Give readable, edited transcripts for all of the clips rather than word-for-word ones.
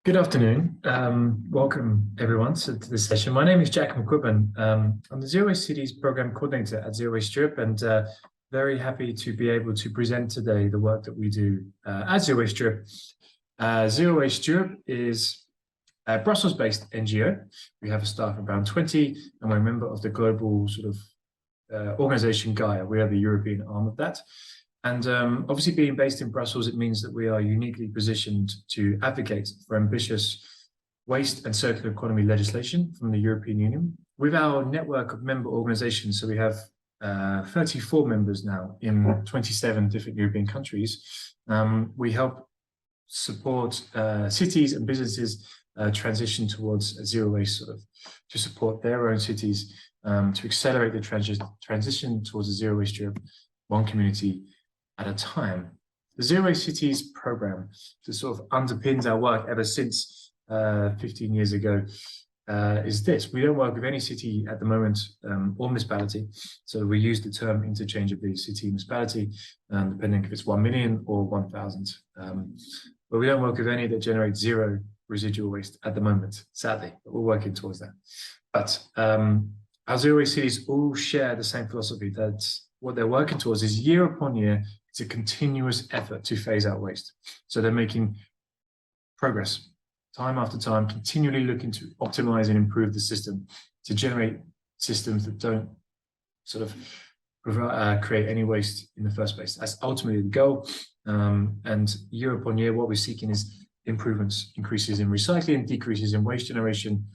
Good afternoon. Welcome everyone to this session. My name is Jack McQuibban. I'm the Zero Waste Cities Program Coordinator at Zero Waste Europe, and very happy to be able to present today the work that we do at Zero Waste Europe. Zero Waste Europe is a Brussels-based NGO. We have a staff of around 20, and we're a member of the global organization Gaia. We are the European arm of that. And obviously being based in Brussels, it means that we are uniquely positioned to advocate for ambitious waste and circular economy legislation from the European Union. With our network of member organizations, so we have 34 members now in 27 different European countries, we help support cities and businesses transition towards a zero waste, to support their own cities, to accelerate the transition towards a zero waste Europe, one community at a time. The Zero Waste Cities program that underpins our work ever since 15 years ago is this. We don't work with any city at the moment or municipality, so we use the term interchangeably, city, municipality, depending if it's 1 million or 1,000. But we don't work with any that generate zero residual waste at the moment, sadly, but we're working towards that. But our Zero Waste Cities all share the same philosophy, that what they're working towards is year upon year. It's a continuous effort to phase out waste. So they're making progress time after time, continually looking to optimize and improve the system to generate systems that don't create any waste in the first place. That's ultimately the goal. And year upon year, what we're seeking is improvements, increases in recycling, decreases in waste generation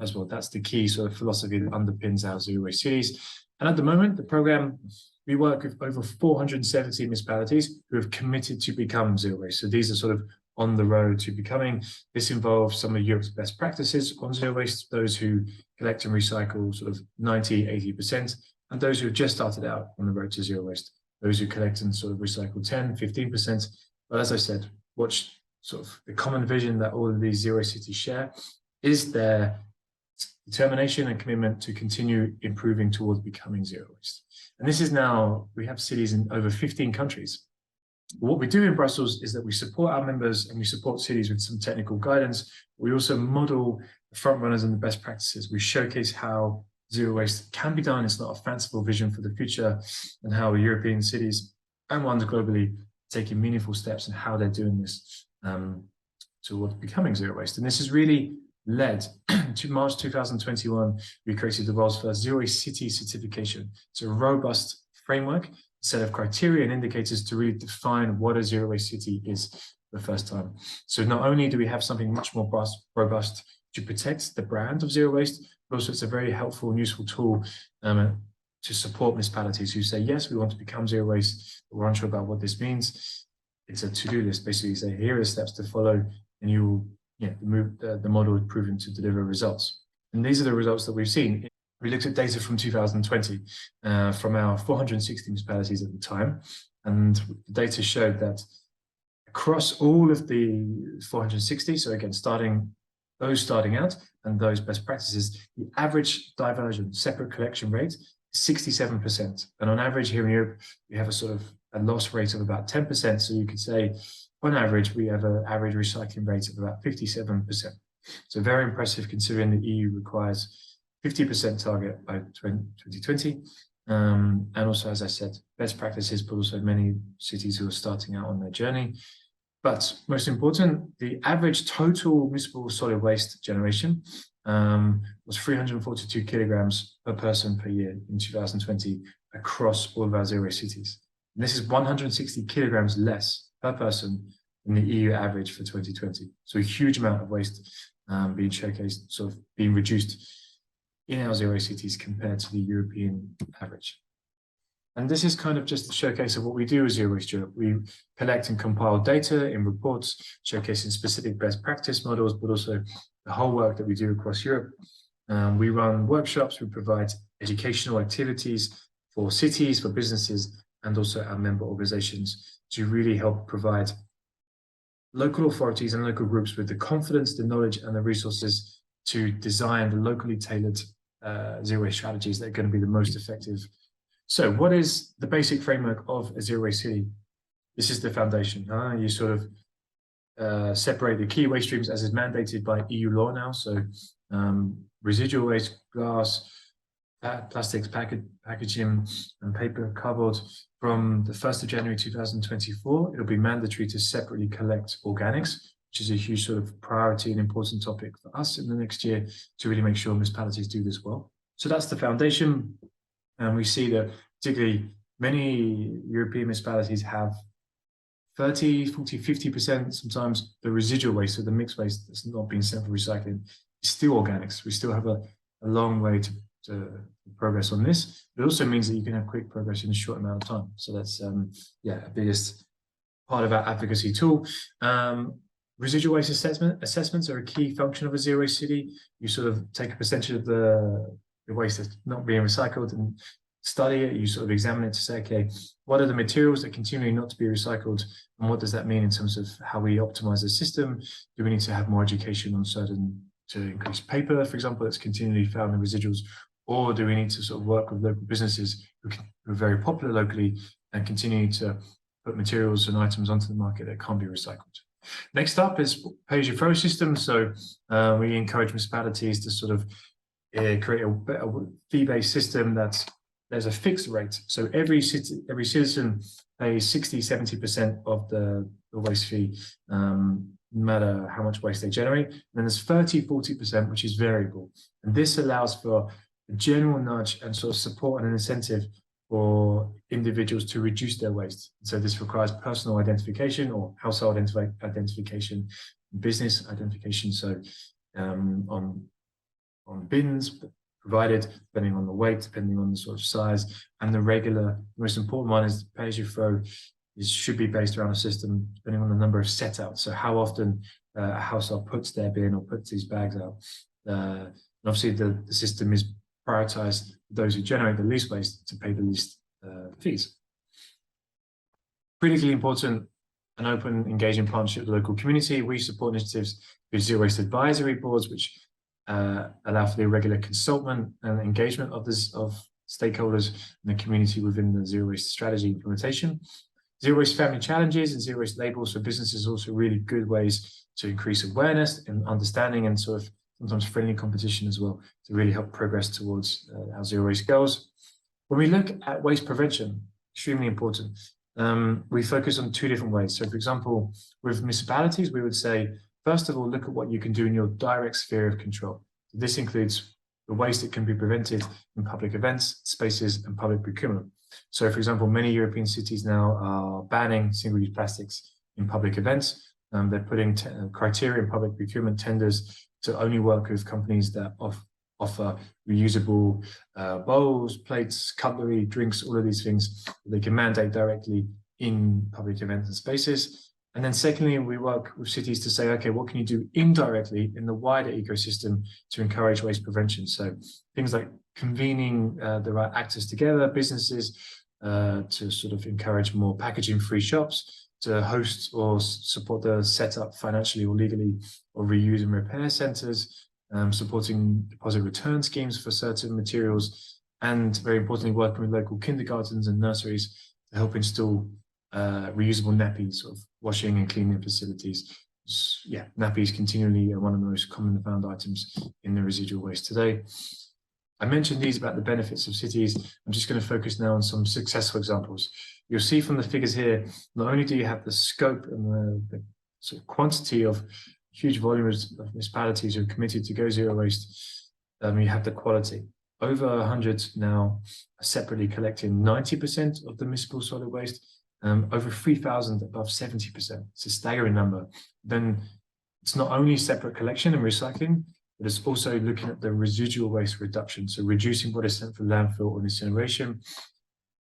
as well. That's the key philosophy that underpins our Zero Waste Cities. And at the moment, the program, we work with over 470 municipalities who have committed to become zero waste. So these are on the road to becoming. This involves some of Europe's best practices on zero waste, those who collect and recycle 90, 80%, and those who have just started out on the road to zero waste, those who collect and recycle 10, 15%. But as I said, what's the common vision that all of these zero waste cities share is their determination and commitment to continue improving towards becoming zero waste. And this is now, we have cities in over 15 countries. What we do in Brussels is that we support our members and we support cities with some technical guidance. We also model the front runners and the best practices. We showcase how zero waste can be done. It's not a fanciful vision for the future, and how European cities and ones globally are taking meaningful steps in how they're doing this towards becoming zero waste. And this is really led to March 2021, we created the world's first Zero Waste City certification. It's a robust framework, a set of criteria and indicators to really define what a zero waste city is for the first time. So not only do we have something much more robust to protect the brand of zero waste, but also it's a very helpful and useful tool to support municipalities who say, yes, we want to become zero waste, but we're unsure about what this means. It's a to-do list, basically say, here are the steps to follow, and you will the model is proven to deliver results. And these are the results that we've seen. We looked at data from 2020 from our 460 municipalities at the time. And the data showed that across all of the 460, so again, those starting out and those best practices, the average diversion, separate collection rate is 67%. And on average here in Europe, we have a loss rate of about 10%. So you could say, on average, we have an average recycling rate of about 57%. So very impressive considering the EU requires 50% target by 2020. And also, as I said, best practices, but also many cities who are starting out on their journey. But most important, the average total municipal solid waste generation was 342 kilograms per person per year in 2020 across all of our zero waste cities. And this is 160 kilograms less per person in the EU average for 2020. So a huge amount of waste being showcased, being reduced in our zero waste cities compared to the European average. And this is just a showcase of what we do as Zero Waste Europe. We collect and compile data in reports, showcasing specific best practice models, but also the whole work that we do across Europe. We run workshops, we provide educational activities for cities, for businesses, and also our member organizations to really help provide local authorities and local groups with the confidence, the knowledge, and the resources to design the locally tailored zero waste strategies that are going to be the most effective. So what is the basic framework of a zero waste city? This is the foundation. You separate the key waste streams as is mandated by EU law now. So residual waste, glass, plastics, packaging, and paper, cardboard. From the 1st of January 2024, it'll be mandatory to separately collect organics, which is a huge sort of priority and important topic for us in the next year to really make sure municipalities do this well. So that's the foundation. And we see that particularly many European municipalities have 30, 40, 50%, sometimes the residual waste, so the mixed waste that's not being sent for recycling, is still organics. We still have a long way to progress on this. It also means that you can have quick progress in a short amount of time. So that's, yeah, the biggest part of our advocacy tool. Residual waste assessments are a key function of a zero waste city. You sort of take a percentage of the waste that's not being recycled and study it. You sort of examine it to say, okay, what are the materials that continue not to be recycled, and what does that mean in terms of how we optimize the system? Do we need to have more education on certain, to increase paper, for example, that's continually found in residuals, or do we need to sort of work with local businesses who are very popular locally and continue to put materials and items onto the market that can't be recycled? Next up is pay-as-you-throw system. So we encourage municipalities to sort of create a fee-based system that's there's a fixed rate. So every citizen pays 60–70% of the waste fee, no matter how much waste they generate. And then there's 30–40%, which is variable. And this allows for a general nudge and sort of support and an incentive for individuals to reduce their waste. So this requires personal identification or household identification, business identification. So on bins provided, depending on the weight, depending on the sort of size, and the regular, most important one is pay as you throw should be based around a system depending on the number of set outs. So how often a household puts their bin or puts these bags out. And obviously the system is prioritized those who generate the least waste to pay the least fees. Critically important, an open, engaging partnership with the local community. We support initiatives with zero waste advisory boards, which allow for the regular consultant and engagement of stakeholders in the community within the zero waste strategy implementation. Zero waste family challenges and zero waste labels for businesses are also really good ways to increase awareness and understanding, and sort of sometimes friendly competition as well, to really help progress towards our zero waste goals. When we look at waste prevention, extremely important. We focus on two different ways. So for example, with municipalities, we would say, first of all, look at what you can do in your direct sphere of control. This includes the waste that can be prevented in public events, spaces, and public procurement. So, for example, many European cities now are banning single-use plastics in public events. They're putting criteria in public procurement tenders to only work with companies that offer reusable bowls, plates, cutlery, drinks, all of these things they can mandate directly in public events and spaces. And then secondly, we work with cities to say, okay, what can you do indirectly in the wider ecosystem to encourage waste prevention? So things like convening the right actors together, businesses to sort of encourage more packaging-free shops, to host or support the setup financially or legally or reuse and repair centers, supporting deposit return schemes for certain materials, and very importantly, working with local kindergartens and nurseries to help install reusable nappies of washing and cleaning facilities. Yeah, nappies continually are one of the most commonly found items in the residual waste today. I mentioned these about the benefits of cities. I'm just going to focus now on some successful examples. You'll see from the figures here, not only do you have the scope and the sort of quantity of huge volumes of municipalities who are committed to go zero waste, you have the quality. Over 100 now are separately collecting 90% of the municipal solid waste. Over 3,000 above 70%. It's a staggering number. Then it's not only separate collection and recycling, but it's also looking at the residual waste reduction. So reducing what is sent for landfill or incineration.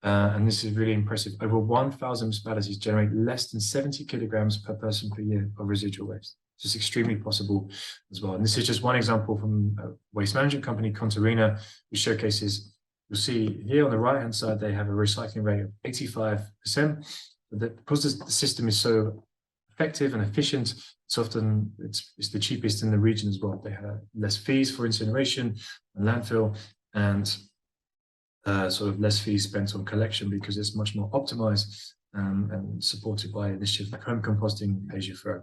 And this is really impressive. Over 1,000 municipalities generate less than 70 kilograms per person per year of residual waste. So it's extremely possible as well. And this is just one example from a waste management company, Contarina, which showcases. You'll see here on the right-hand side, they have a recycling rate of 85%. But because the system is so effective and efficient, it's often it's the cheapest in the region as well. They have less fees for incineration and landfill, and sort of less fees spent on collection because it's much more optimized and supported by initiatives like home composting, pay as you throw.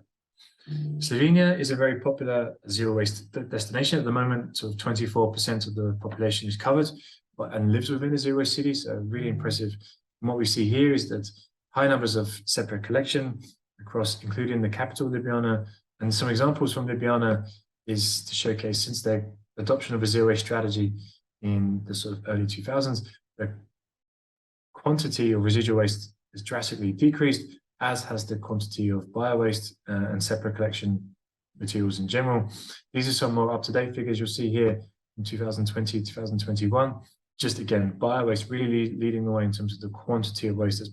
Slovenia is a very popular zero waste destination at the moment. Sort of 24% of the population is covered and lives within a zero waste city. So really impressive. And what we see here is that high numbers of separate collection across, including the capital Ljubljana. And some examples from Ljubljana is to showcase, since their adoption of a zero waste strategy in the sort of early 2000s, the quantity of residual waste has drastically decreased, as has the quantity of bio-waste and separate collection materials in general. These are some more up-to-date figures you'll see here in 2020, 2021. Just again, bio-waste really leading the way in terms of the quantity of waste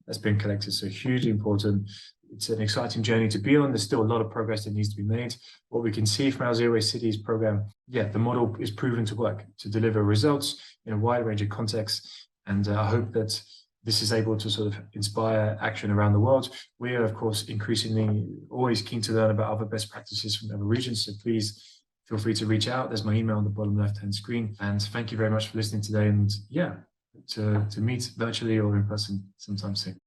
that's been collected. So hugely important. It's an exciting journey to be on. There's still a lot of progress that needs to be made. What we can see from our Zero Waste Cities program, the model is proven to work, to deliver results in a wide range of contexts. And I hope that this is able to sort of inspire action around the world. We are, of course, increasingly always keen to learn about other best practices from other regions. So please feel free to reach out. There's my email on the bottom left-hand screen. And thank you very much for listening today. And to meet virtually or in person sometime soon.